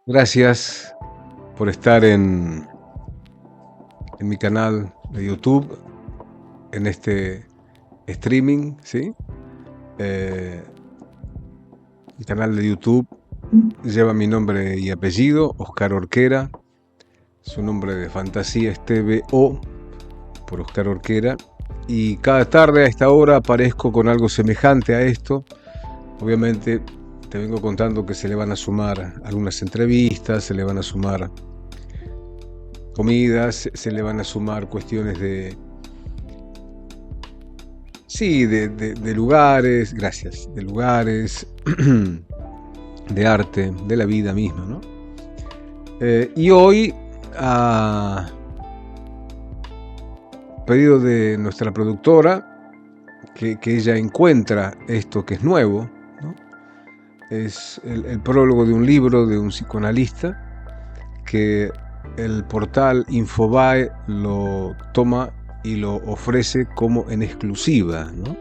Gracias por estar en mi canal de YouTube, en este streaming, ¿sí? El canal de YouTube lleva mi nombre y apellido, Oscar Orquera. Su nombre de fantasía es TVO, por Oscar Orquera. Y cada tarde a esta hora aparezco con algo semejante a esto. Obviamente te vengo contando que se le van a sumar algunas entrevistas, se le van a sumar comidas, se le van a sumar cuestiones de lugares, gracias, de lugares, de arte, de la vida misma, ¿no? Y hoy, a pedido de nuestra productora, que ella encuentra esto que es nuevo, ¿no? Es el prólogo de un libro de un psicoanalista que el portal Infobae lo toma y lo ofrece como en exclusiva, ¿no?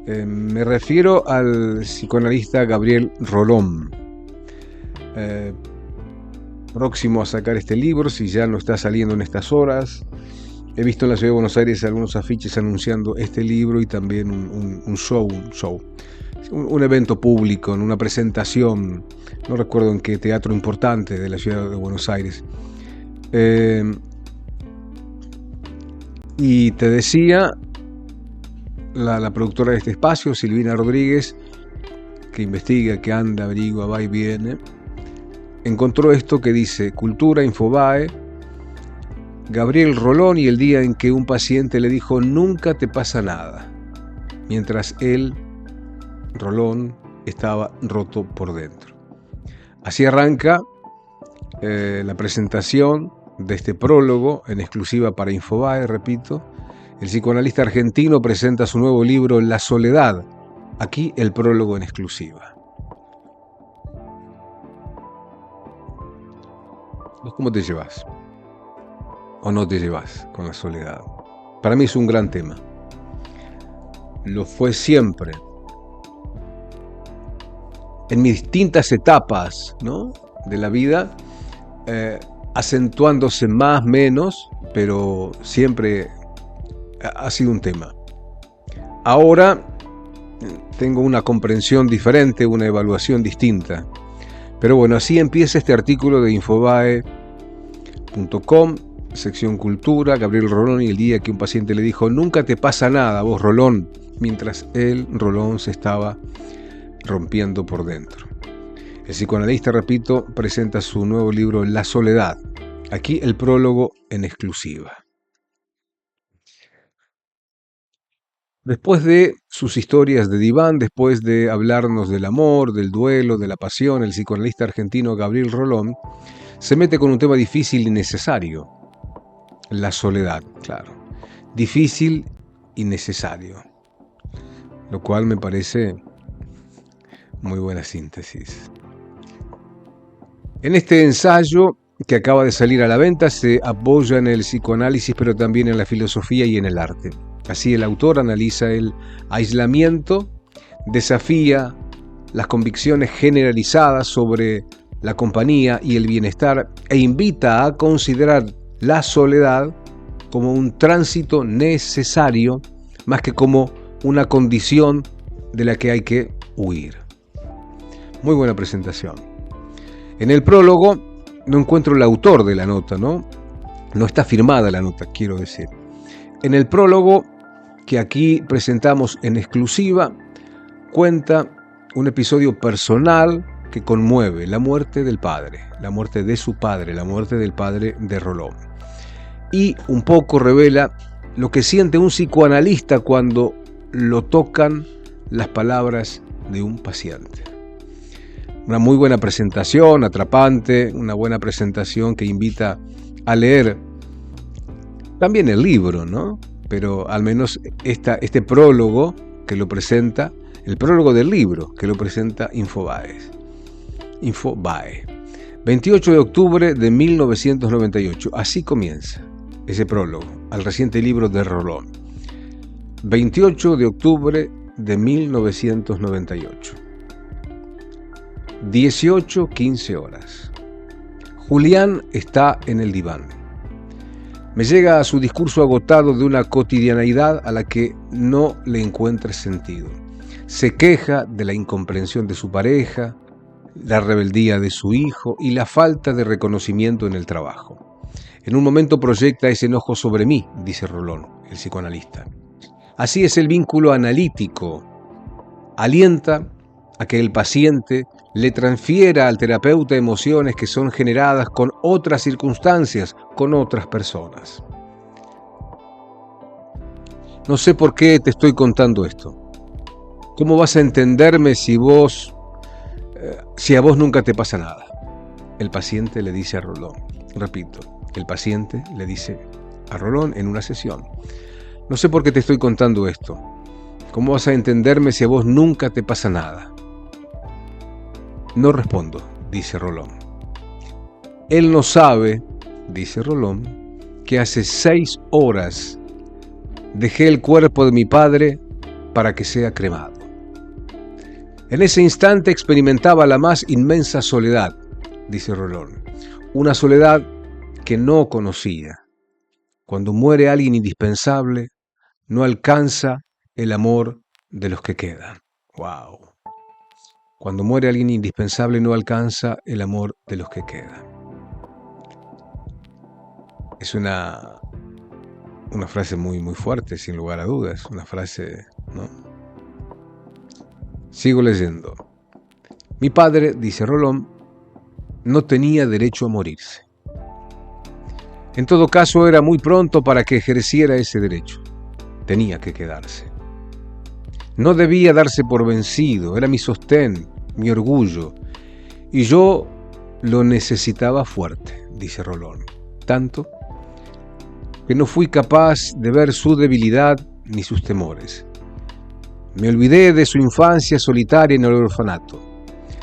Me refiero al psicoanalista Gabriel Rolón, próximo a sacar este libro, si ya no está saliendo en estas horas. He visto en la ciudad de Buenos Aires algunos afiches anunciando este libro y también un evento público, en una presentación, no recuerdo en qué teatro importante de la ciudad de Buenos Aires. Y te decía, la productora de este espacio, Silvina Rodríguez, que investiga, que anda, averigua, va y viene, encontró esto que dice: Cultura Infobae, Gabriel Rolón y el día en que un paciente le dijo nunca te pasa nada, mientras él, Rolón, estaba roto por dentro. Así arranca la presentación de este prólogo en exclusiva para Infobae, repito. El psicoanalista argentino presenta su nuevo libro La Soledad. Aquí el prólogo en exclusiva. ¿Vos cómo te llevas? ¿O no te llevas con la soledad? Para mí es un gran tema. Lo fue siempre. En mis distintas etapas, ¿no?, de la vida, acentuándose más, menos, pero siempre ha sido un tema. Ahora tengo una comprensión diferente, una evaluación distinta. Pero bueno, así empieza este artículo de Infobae.com, sección Cultura, Gabriel Rolón y el día que un paciente le dijo nunca te pasa nada, vos Rolón, mientras él, Rolón, se estaba rompiendo por dentro. El psicoanalista, repito, presenta su nuevo libro La Soledad. Aquí el prólogo en exclusiva. Después de sus historias de diván, después de hablarnos del amor, del duelo, de la pasión, el psicoanalista argentino Gabriel Rolón se mete con un tema difícil y necesario: la soledad, claro. Difícil y necesario. Lo cual me parece muy buena síntesis. En este ensayo que acaba de salir a la venta se apoya en el psicoanálisis, pero también en la filosofía y en el arte. Así el autor analiza el aislamiento, desafía las convicciones generalizadas sobre la compañía y el bienestar e invita a considerar la soledad como un tránsito necesario más que como una condición de la que hay que huir. Muy buena presentación. En el prólogo no encuentro el autor de la nota, ¿no? No está firmada la nota, quiero decir. En el prólogo que aquí presentamos en exclusiva, cuenta un episodio personal que conmueve: la muerte del padre, la muerte de su padre, la muerte del padre de Rolón. Y un poco revela lo que siente un psicoanalista cuando lo tocan las palabras de un paciente. Una muy buena presentación, atrapante, una buena presentación que invita a leer también el libro, ¿no? Pero al menos este prólogo que lo presenta, el prólogo del libro que lo presenta Infobae. 28 de octubre de 1998. Así comienza ese prólogo al reciente libro de Rolón. 28 de octubre de 1998. 18:15 horas. Julián está en el diván. Me llega su discurso agotado de una cotidianeidad a la que no le encuentra sentido. Se queja de la incomprensión de su pareja, la rebeldía de su hijo y la falta de reconocimiento en el trabajo. En un momento proyecta ese enojo sobre mí, dice Rolón, el psicoanalista. Así es el vínculo analítico. Alienta a que el paciente le transfiera al terapeuta emociones que son generadas con otras circunstancias, con otras personas. No sé por qué te estoy contando esto. ¿Cómo vas a entenderme si a vos nunca te pasa nada? El paciente le dice a Rolón. Repito, el paciente le dice a Rolón en una sesión. No sé por qué te estoy contando esto. ¿Cómo vas a entenderme si a vos nunca te pasa nada? No respondo, dice Rolón. Él no sabe, dice Rolón, que hace 6 horas dejé el cuerpo de mi padre para que sea cremado. En ese instante experimentaba la más inmensa soledad, dice Rolón. Una soledad que no conocía. Cuando muere alguien indispensable, no alcanza el amor de los que quedan. ¡Wow! Cuando muere alguien indispensable, no alcanza el amor de los que quedan. Es una frase muy, muy fuerte, sin lugar a dudas. Una frase, ¿no? Sigo leyendo. Mi padre, dice Rolón, no tenía derecho a morirse. En todo caso, era muy pronto para que ejerciera ese derecho. Tenía que quedarse. No debía darse por vencido, era mi sostén, mi orgullo, y yo lo necesitaba fuerte, dice Rolón, tanto que no fui capaz de ver su debilidad ni sus temores. Me olvidé de su infancia solitaria en el orfanato,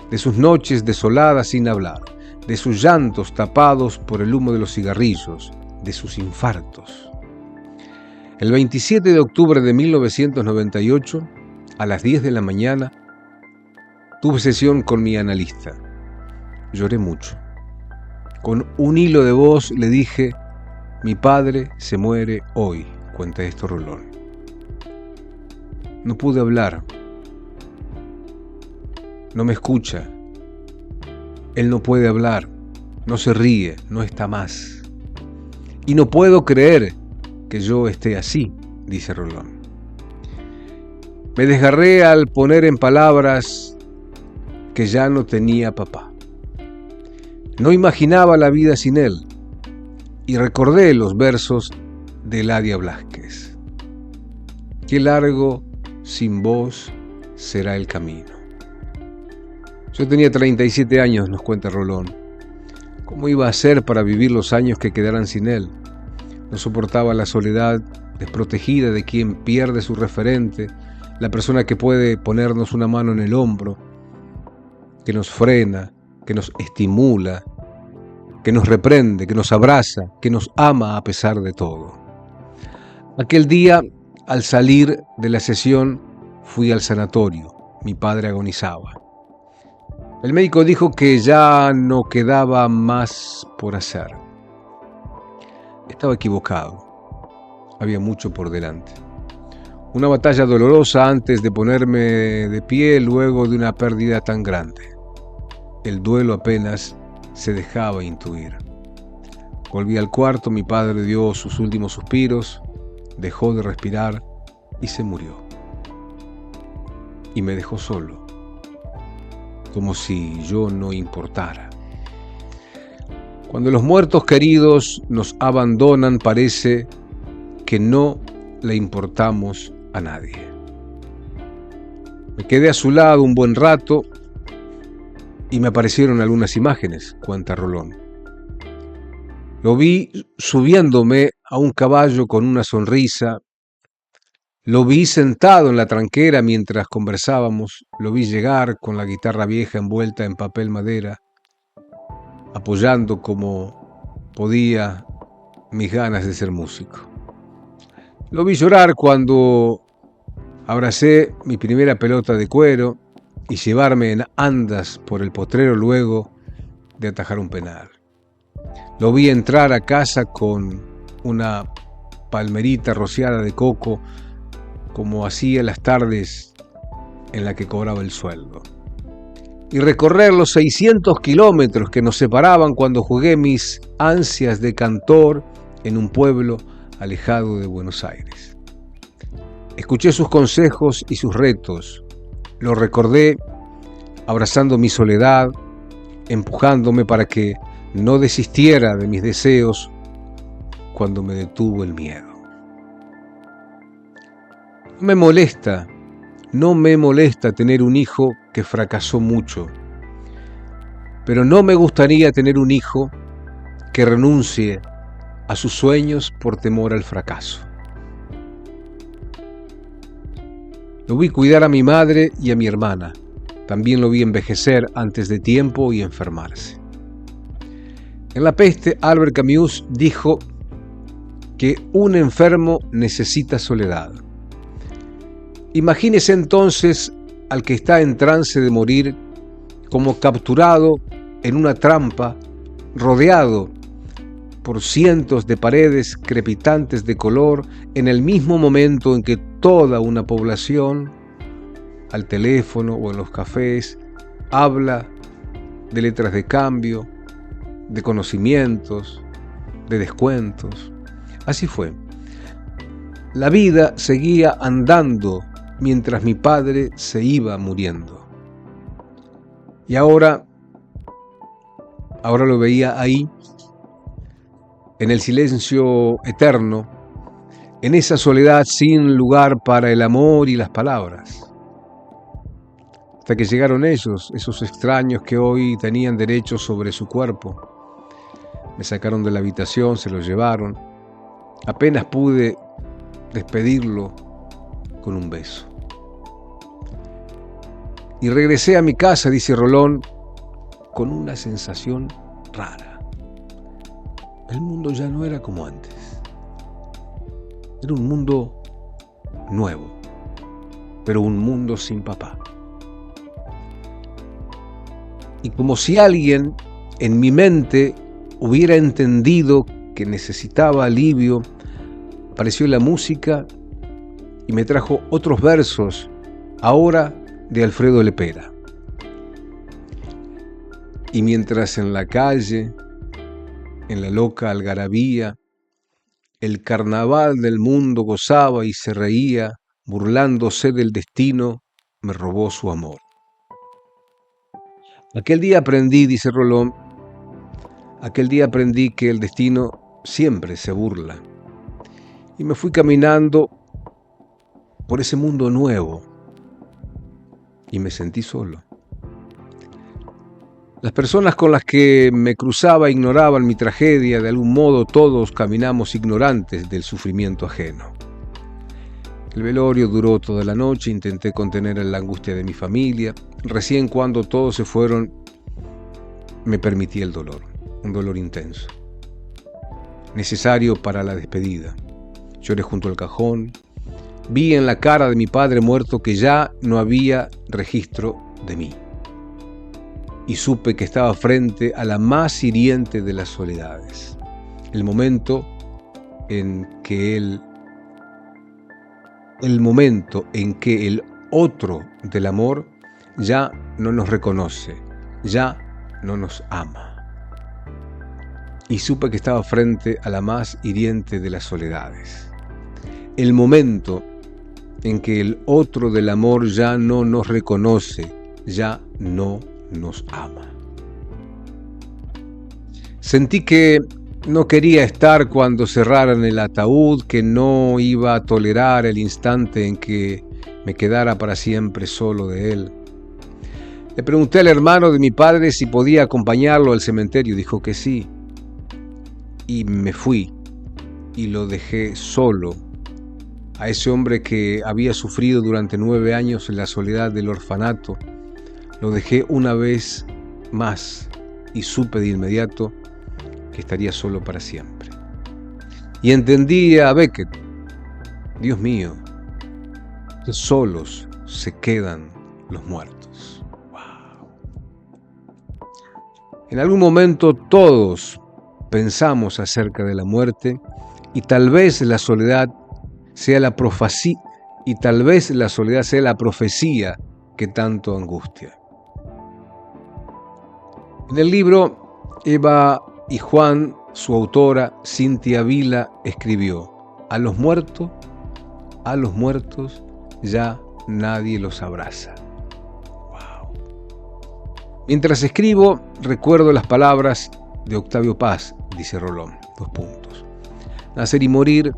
de sus noches desoladas sin hablar, de sus llantos tapados por el humo de los cigarrillos, de sus infartos. El 27 de octubre de 1998, a las 10 de la mañana, tuve sesión con mi analista. Lloré mucho. Con un hilo de voz le dije, mi padre se muere hoy, cuenta esto Rolón. No pude hablar. No me escucha. Él no puede hablar. No se ríe. No está más. Y no puedo creer que yo esté así, dice Rolón. Me desgarré al poner en palabras que ya no tenía papá. No imaginaba la vida sin él y recordé los versos de Eladia Blasquez. Qué largo sin vos será el camino. Yo tenía 37 años, nos cuenta Rolón. ¿Cómo iba a ser para vivir los años que quedaran sin él? No soportaba la soledad desprotegida de quien pierde su referente, la persona que puede ponernos una mano en el hombro, que nos frena, que nos estimula, que nos reprende, que nos abraza, que nos ama a pesar de todo. Aquel día, al salir de la sesión, fui al sanatorio. Mi padre agonizaba. El médico dijo que ya no quedaba más por hacer. Estaba equivocado. Había mucho por delante. Una batalla dolorosa antes de ponerme de pie luego de una pérdida tan grande. El duelo apenas se dejaba intuir. Volví al cuarto, mi padre dio sus últimos suspiros, dejó de respirar y se murió. Y me dejó solo, como si yo no importara. Cuando los muertos queridos nos abandonan, parece que no le importamos a nadie. Me quedé a su lado un buen rato y me aparecieron algunas imágenes, cuenta Rolón. Lo vi subiéndome a un caballo con una sonrisa. Lo vi sentado en la tranquera mientras conversábamos. Lo vi llegar con la guitarra vieja envuelta en papel madera, apoyando como podía mis ganas de ser músico. Lo vi llorar cuando abracé mi primera pelota de cuero y llevarme en andas por el potrero luego de atajar un penal. Lo vi entrar a casa con una palmerita rociada de coco, como hacía las tardes en la que cobraba el sueldo, y recorrer los 600 kilómetros que nos separaban cuando jugué mis ansias de cantor en un pueblo alejado de Buenos Aires. Escuché sus consejos y sus retos. Lo recordé abrazando mi soledad, empujándome para que no desistiera de mis deseos cuando me detuvo el miedo. No me molesta tener un hijo que fracasó mucho, pero no me gustaría tener un hijo que renuncie a sus sueños por temor al fracaso. Lo vi cuidar a mi madre y a mi hermana. También lo vi envejecer antes de tiempo y enfermarse. En La peste, Albert Camus dijo que un enfermo necesita soledad. Imagínese entonces al que está en trance de morir como capturado en una trampa, rodeado por cientos de paredes crepitantes de color en el mismo momento en que toda una población, al teléfono o en los cafés, habla de letras de cambio, de conocimientos, de descuentos. Así fue. La vida seguía andando mientras mi padre se iba muriendo. Y ahora lo veía ahí, en el silencio eterno, en esa soledad sin lugar para el amor y las palabras. Hasta que llegaron ellos, esos extraños que hoy tenían derecho sobre su cuerpo. Me sacaron de la habitación, se lo llevaron. Apenas pude despedirlo con un beso. Y regresé a mi casa, dice Rolón, con una sensación rara. El mundo ya no era como antes. Era un mundo nuevo, pero un mundo sin papá. Y como si alguien en mi mente hubiera entendido que necesitaba alivio, apareció la música y me trajo otros versos, ahora de Alfredo Lepera. Y mientras en la calle, en la loca algarabía, el carnaval del mundo gozaba y se reía, burlándose del destino, me robó su amor. Aquel día aprendí, dice Rolón, que el destino siempre se burla. Y me fui caminando por ese mundo nuevo y me sentí solo. Las personas con las que me cruzaba ignoraban mi tragedia, de algún modo todos caminamos ignorantes del sufrimiento ajeno. El velorio duró toda la noche, intenté contener la angustia de mi familia. Recién cuando todos se fueron, me permití el dolor, un dolor intenso, necesario para la despedida. Lloré junto al cajón, vi en la cara de mi padre muerto que ya no había registro de mí. Y supe que estaba frente a la más hiriente de las soledades. El momento en que el otro del amor ya no nos reconoce, ya no nos ama. Y supe que estaba frente a la más hiriente de las soledades. El momento en que el otro del amor ya no nos reconoce, ya no nos ama. Sentí que no quería estar cuando cerraran el ataúd, que no iba a tolerar el instante en que me quedara para siempre solo de él. Le pregunté al hermano de mi padre si podía acompañarlo al cementerio. Dijo que sí. Y me fui y lo dejé solo, a ese hombre que había sufrido durante 9 años en la soledad del orfanato. Lo dejé una vez más y supe de inmediato que estaría solo para siempre. Y entendí a Beckett: Dios mío, que solos se quedan los muertos. En algún momento todos pensamos acerca de la muerte y tal vez la soledad sea la profecía que tanto angustia. En el libro Eva y Juan, su autora Cynthia Vila escribió: a los muertos ya nadie los abraza. Wow. Mientras escribo, recuerdo las palabras de Octavio Paz, dice Rolón, nacer y morir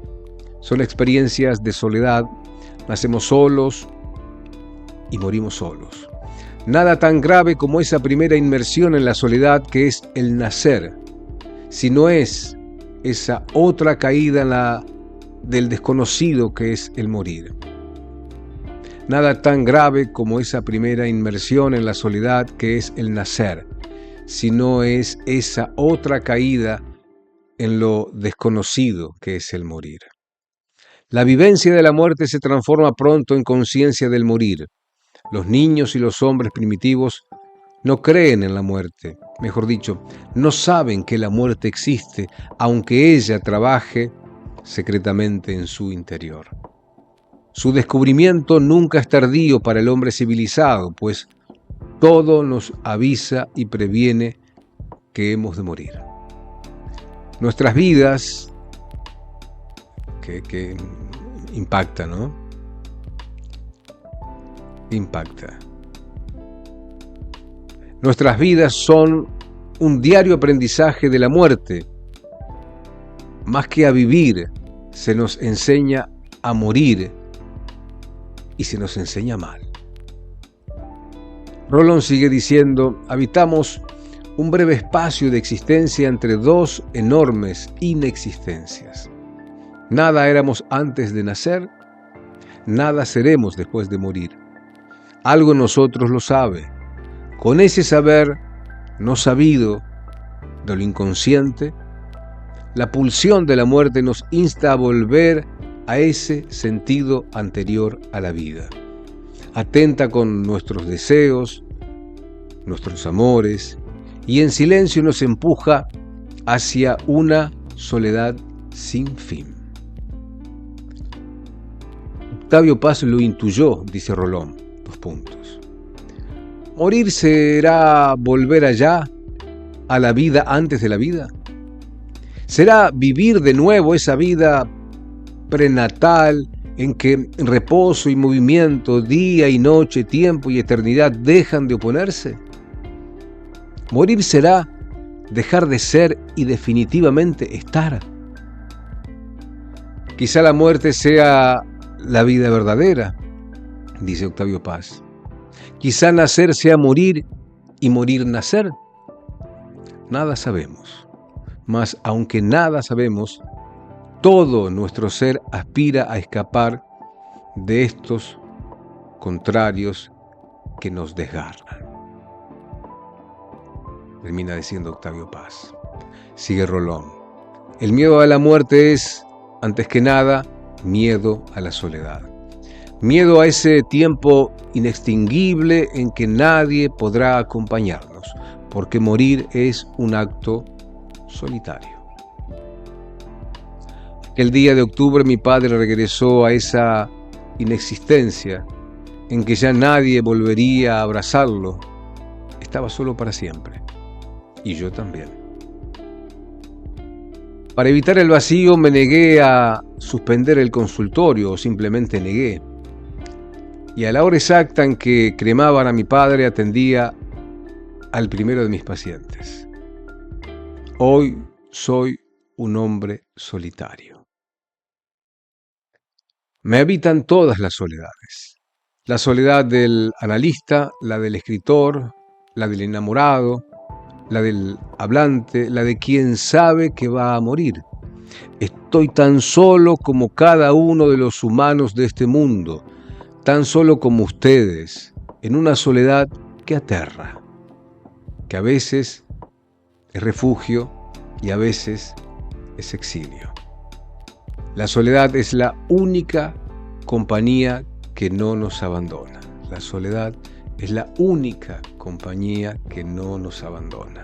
son experiencias de soledad. Nacemos solos y morimos solos. Nada tan grave como esa primera inmersión en la soledad que es el nacer, si no es esa otra caída del desconocido que es el morir. Nada tan grave como esa primera inmersión en la soledad que es el nacer, si no es esa otra caída en lo desconocido que es el morir. La vivencia de la muerte se transforma pronto en conciencia del morir. Los niños y los hombres primitivos no creen en la muerte, mejor dicho, no saben que la muerte existe, aunque ella trabaje secretamente en su interior. Su descubrimiento nunca es tardío para el hombre civilizado, pues todo nos avisa y previene que hemos de morir. Nuestras vidas, que impacta, ¿no? Impacta. Nuestras vidas son un diario aprendizaje de la muerte. Más que a vivir, se nos enseña a morir y se nos enseña mal. Rolón sigue diciendo: habitamos un breve espacio de existencia entre dos enormes inexistencias. Nada éramos antes de nacer, nada seremos después de morir. Algo en nosotros lo sabe. Con ese saber no sabido de lo inconsciente, la pulsión de la muerte nos insta a volver a ese sentido anterior a la vida. Atenta con nuestros deseos, nuestros amores, y en silencio nos empuja hacia una soledad sin fin. Octavio Paz lo intuyó, dice Rolón, ¿Morir será volver allá, a la vida antes de la vida? ¿Será vivir de nuevo esa vida prenatal en que reposo y movimiento, día y noche, tiempo y eternidad dejan de oponerse? ¿Morir será dejar de ser y definitivamente estar? Quizá la muerte sea la vida verdadera, dice Octavio Paz. Quizá nacer sea morir y morir nacer. Nada sabemos, mas aunque nada sabemos, todo nuestro ser aspira a escapar de estos contrarios que nos desgarran. Termina diciendo Octavio Paz. Sigue Rolón. El miedo a la muerte es, antes que nada, miedo a la soledad. Miedo a ese tiempo inextinguible en que nadie podrá acompañarnos, porque morir es un acto solitario. El día de octubre mi padre regresó a esa inexistencia en que ya nadie volvería a abrazarlo. Estaba solo para siempre. Y yo también. Para evitar el vacío me negué a suspender el consultorio, o simplemente negué. Y a la hora exacta en que cremaban a mi padre atendía al primero de mis pacientes. Hoy soy un hombre solitario. Me habitan todas las soledades. La soledad del analista, la del escritor, la del enamorado, la del hablante, la de quien sabe que va a morir. Estoy tan solo como cada uno de los humanos de este mundo, tan solo como ustedes, en una soledad que aterra, que a veces es refugio y a veces es exilio. La soledad es la única compañía que no nos abandona. La soledad es la única compañía que no nos abandona.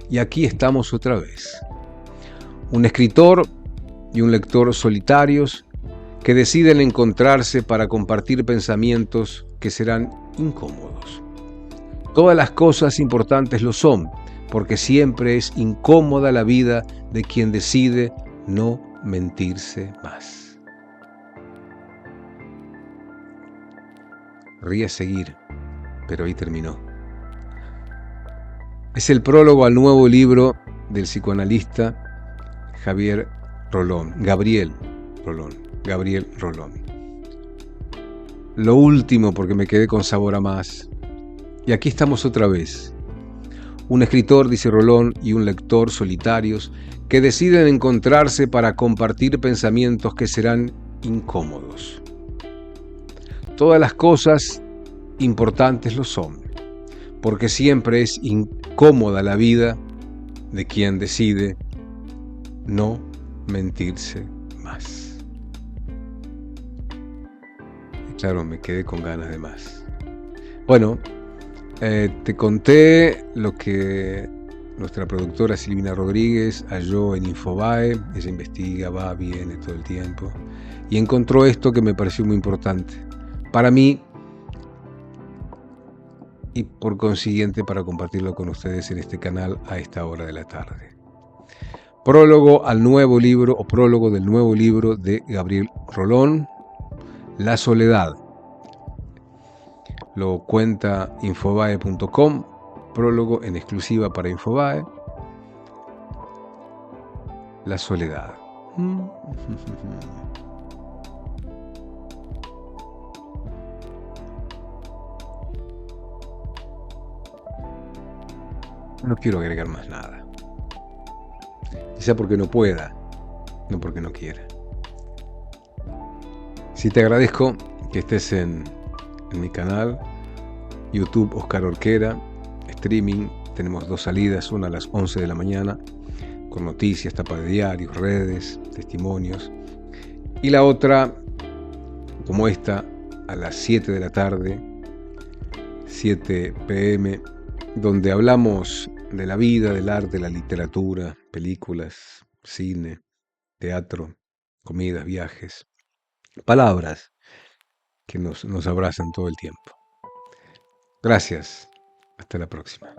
Y aquí estamos otra vez. Un escritor y un lector solitarios que deciden encontrarse para compartir pensamientos que serán incómodos. Todas las cosas importantes lo son, porque siempre es incómoda la vida de quien decide no mentirse más. Ría seguir, pero ahí terminó. Es el prólogo al nuevo libro del psicoanalista Gabriel Rolón. Lo último, porque me quedé con sabor a más. Y aquí estamos otra vez. Un escritor, dice Rolón, y un lector solitarios que deciden encontrarse para compartir pensamientos que serán incómodos. Todas las cosas importantes lo son, porque siempre es incómoda la vida de quien decide no mentirse más. Y claro, me quedé con ganas de más. Bueno, te conté lo que nuestra productora Silvina Rodríguez halló en Infobae. Ella investiga, va, viene todo el tiempo, y encontró esto que me pareció muy importante para mí y por consiguiente para compartirlo con ustedes en este canal a esta hora de la tarde. Prólogo al nuevo libro, o prólogo del nuevo libro de Gabriel Rolón, La soledad. Lo cuenta Infobae.com, prólogo en exclusiva para Infobae. La soledad. No quiero agregar más nada. Quizá porque no pueda, no porque no quiera. Sí te agradezco que estés en mi canal, YouTube Oscar Orquera, streaming. Tenemos 2 salidas, una a las 11 de la mañana, con noticias, tapa de diarios, redes, testimonios. Y la otra, como esta, a las 7 de la tarde, 7 p.m., donde hablamos de la vida, del arte, la literatura, películas, cine, teatro, comidas, viajes, palabras que nos abrazan todo el tiempo. Gracias. Hasta la próxima.